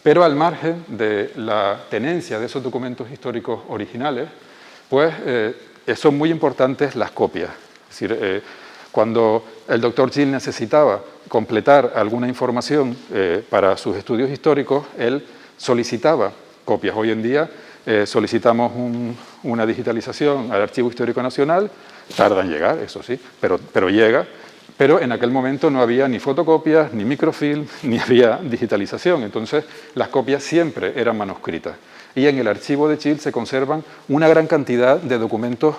Pero al margen de la tenencia de esos documentos históricos originales, pues son muy importantes las copias. Es decir, cuando el doctor Child necesitaba completar alguna información para sus estudios históricos, él solicitaba copias. Hoy en día solicitamos una digitalización al Archivo Histórico Nacional, tarda en llegar, eso sí, pero llega. Pero en aquel momento no había ni fotocopias, ni microfilm, ni había digitalización. Entonces, las copias siempre eran manuscritas. Y en el archivo de Child se conservan una gran cantidad de documentos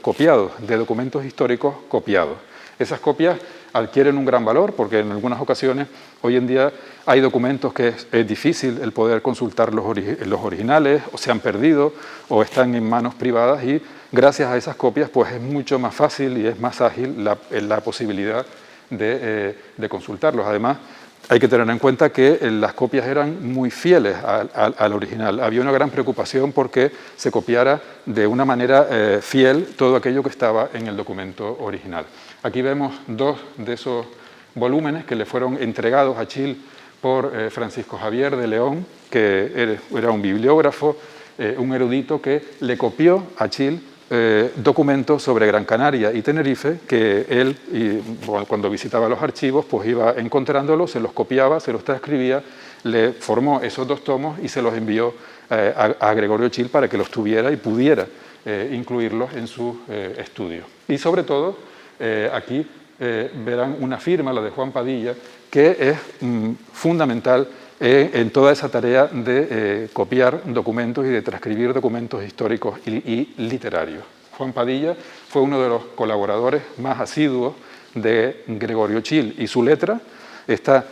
copiados, de documentos históricos copiados. Esas copias adquieren un gran valor porque en algunas ocasiones, hoy en día, hay documentos que es difícil el poder consultar los originales, o se han perdido, o están en manos privadas, y gracias a esas copias pues es mucho más fácil y es más ágil la posibilidad de consultarlos. Además, hay que tener en cuenta que las copias eran muy fieles al original. Había una gran preocupación porque se copiara de una manera fiel todo aquello que estaba en el documento original. Aquí vemos dos de esos volúmenes que le fueron entregados a Child por Francisco Javier de León, que era un bibliógrafo, un erudito que le copió a Child documentos sobre Gran Canaria y Tenerife, que él, cuando visitaba los archivos, pues iba encontrándolos, se los copiaba, se los transcribía, le formó esos dos tomos y se los envió a Gregorio Child para que los tuviera y pudiera incluirlos en su estudio. Y sobre todo, aquí verán una firma, la de Juan Padilla, que es fundamental en toda esa tarea de copiar documentos y de transcribir documentos históricos y literarios. Juan Padilla fue uno de los colaboradores más asiduos de Gregorio Child y su letra está,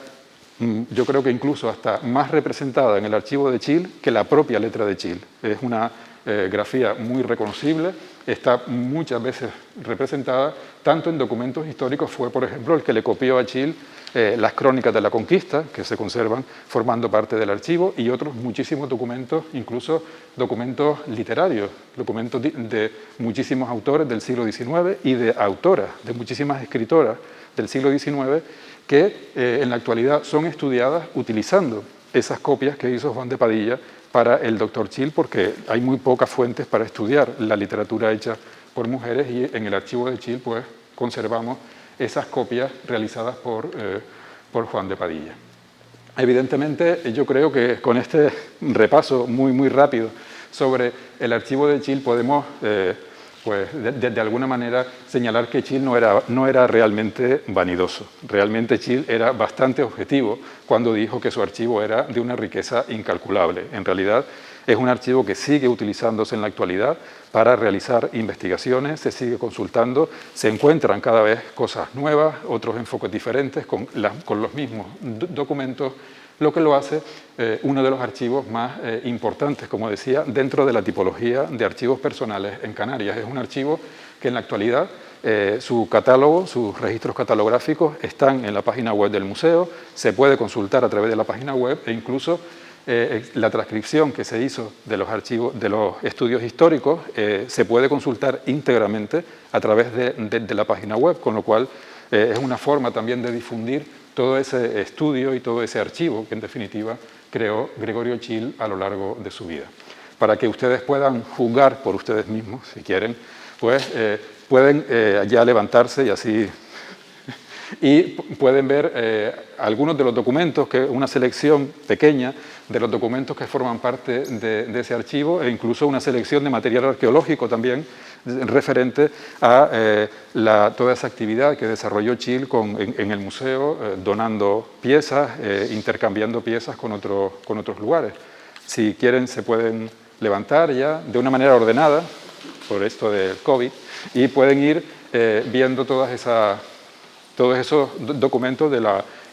yo creo que incluso hasta más representada en el archivo de Child que la propia letra de Child. Es una grafía muy reconocible, está muchas veces representada, tanto en documentos históricos, fue por ejemplo el que le copió a Child las crónicas de la conquista, que se conservan formando parte del archivo, y otros muchísimos documentos, incluso documentos literarios, documentos de muchísimos autores del siglo XIX y de autoras, de muchísimas escritoras del siglo XIX, que en la actualidad son estudiadas utilizando esas copias que hizo Juan de Padilla para el doctor Child, porque hay muy pocas fuentes para estudiar la literatura hecha por mujeres, y en el archivo de Child pues conservamos esas copias realizadas por Juan de Padilla. Evidentemente, yo creo que con este repaso muy rápido sobre el archivo de Chile podemos, pues, de alguna manera señalar que Chile no era realmente vanidoso. Realmente Chile era bastante objetivo cuando dijo que su archivo era de una riqueza incalculable. En realidad, es un archivo que sigue utilizándose en la actualidad para realizar investigaciones, se sigue consultando, se encuentran cada vez cosas nuevas, otros enfoques diferentes con los mismos documentos, lo que lo hace uno de los archivos más importantes, como decía, dentro de la tipología de archivos personales en Canarias. Es un archivo que en la actualidad su catálogo, sus registros catalográficos están en la página web del museo, se puede consultar a través de la página web e incluso la transcripción que se hizo de los archivos, de los estudios históricos, se puede consultar íntegramente a través de la página web, con lo cual es una forma también de difundir todo ese estudio y todo ese archivo que en definitiva creó Gregorio Chil a lo largo de su vida. Para que ustedes puedan juzgar por ustedes mismos, si quieren, pues pueden ya levantarse y así... Y pueden ver algunos de los documentos, que una selección pequeña de los documentos que forman parte de ese archivo e incluso una selección de material arqueológico también referente a toda esa actividad que desarrolló Chil en el museo, donando piezas, intercambiando piezas con otros lugares. Si quieren se pueden levantar ya de una manera ordenada, por esto del COVID, y pueden ir viendo todos esos documentos,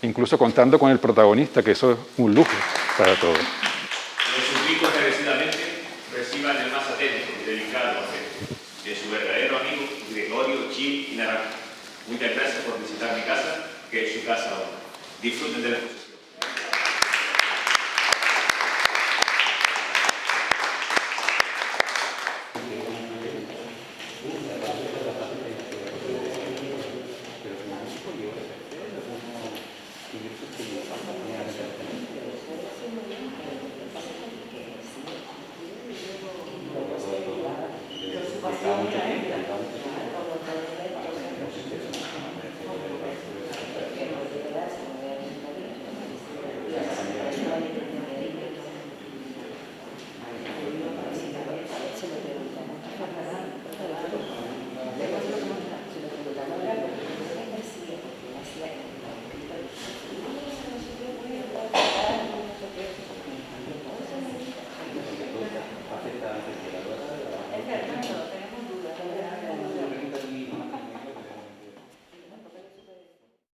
incluso contando con el protagonista, que eso es un lujo para todos. Les suplico encarecidamente reciban el más atento y delicado afecto de su verdadero amigo Gregorio Chil y Naranjo. Muchas gracias por visitar mi casa, que es su casa ahora. Disfruten de la